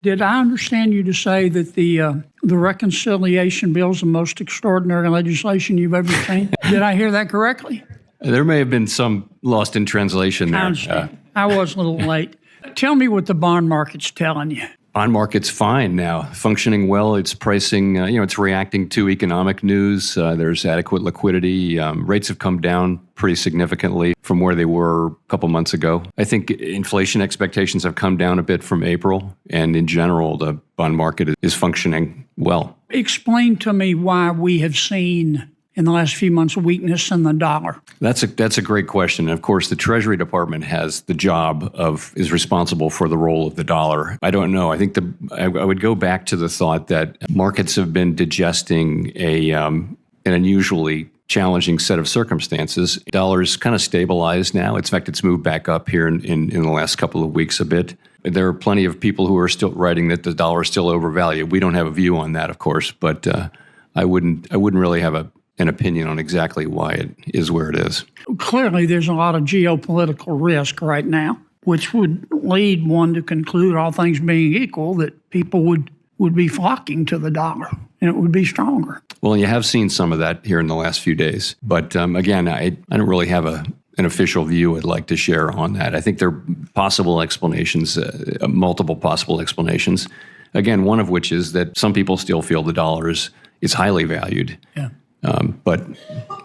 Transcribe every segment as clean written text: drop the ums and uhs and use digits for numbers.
Did I understand you to say that the reconciliation bill is the most extraordinary legislation you've ever seen? Did I hear that correctly? There may have been some lost in translation there. I was a little late. Tell me what the bond market's telling you. Bond market's fine now, functioning well. It's pricing, it's reacting to economic news. There's adequate liquidity. Rates have come down pretty significantly from where they were a couple months ago. I think inflation expectations have come down a bit from April. And in general, the bond market is functioning well. Explain to me why we have seen in the last few months weakness in the dollar. That's a great question. And of course, the Treasury Department is responsible for the role of the dollar. I don't know. I think I would go back to the thought that markets have been digesting an unusually challenging set of circumstances. Dollar's kind of stabilized now. In fact, it's moved back up here in the last couple of weeks a bit. There are plenty of people who are still writing that the dollar is still overvalued. We don't have a view on that, of course, but I wouldn't really have an opinion on exactly why it is where it is. Clearly, there's a lot of geopolitical risk right now, which would lead one to conclude, all things being equal, that people would be flocking to the dollar and it would be stronger. Well, you have seen some of that here in the last few days. But again, I don't really have an official view I'd like to share on that. I think there are possible explanations, multiple possible explanations. Again, one of which is that some people still feel the dollar is highly valued. Yeah. But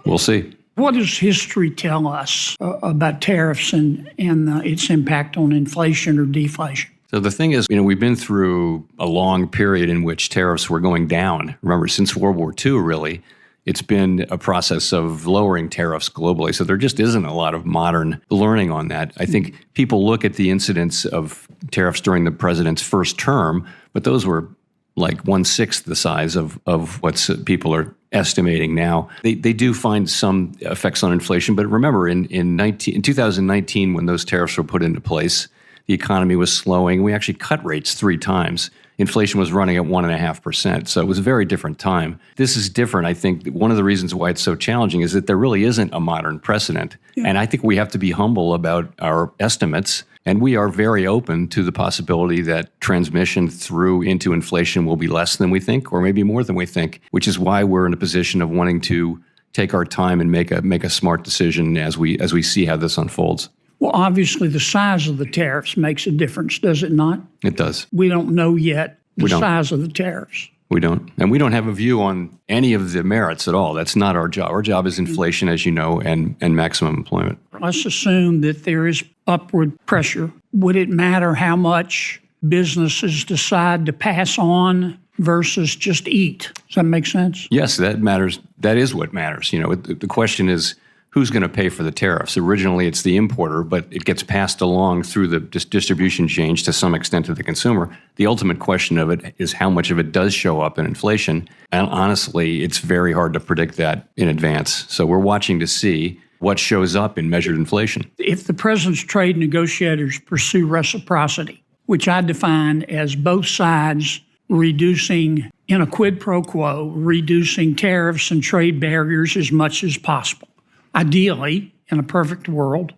we'll see. What does history tell us about tariffs and its impact on inflation or deflation? So the thing is, we've been through a long period in which tariffs were going down. Remember, since World War II, really, it's been a process of lowering tariffs globally. So there just isn't a lot of modern learning on that. I think people look at the incidence of tariffs during the president's first term, but those were like 1/6 the size of what people are estimating now. They do find some effects on inflation, but remember, in 2019, when those tariffs were put into place, the economy was slowing. We actually cut rates 3 times. Inflation was running at 1.5%, so it was a very different time. This is different. I think one of the reasons why it's so challenging is that there really isn't a modern precedent. Yeah. And I think we have to be humble about our estimates. And we are very open to the possibility that transmission through into inflation will be less than we think, or maybe more than we think, which is why we're in a position of wanting to take our time and make a smart decision as we see how this unfolds. Well, obviously, the size of the tariffs makes a difference, does it not? It does. We don't know yet the size of the tariffs. We don't. And we don't have a view on any of the merits at all. That's not our job. Our job is inflation, as you know, and maximum employment. Let's assume that there is upward pressure. Would it matter how much businesses decide to pass on versus just eat? Does that make sense? Yes, that matters. That is what matters. The question is, who's going to pay for the tariffs? Originally, it's the importer, but it gets passed along through the distribution chain to some extent to the consumer. The ultimate question of it is how much of it does show up in inflation. And honestly, it's very hard to predict that in advance. So we're watching to see what shows up in measured inflation. If the president's trade negotiators pursue reciprocity, which I define as both sides reducing, in a quid pro quo, reducing tariffs and trade barriers as much as possible. Ideally, in a perfect world,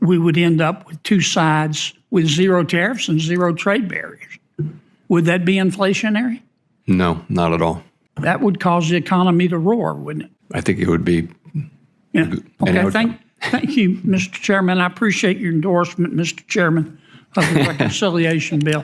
we would end up with 2 sides with 0 tariffs and 0 trade barriers. Would that be inflationary? No, not at all. That would cause the economy to roar, wouldn't it? I think it would be. Yeah. Okay, thank you, Mr. Chairman. I appreciate your endorsement, Mr. Chairman, of the reconciliation bill.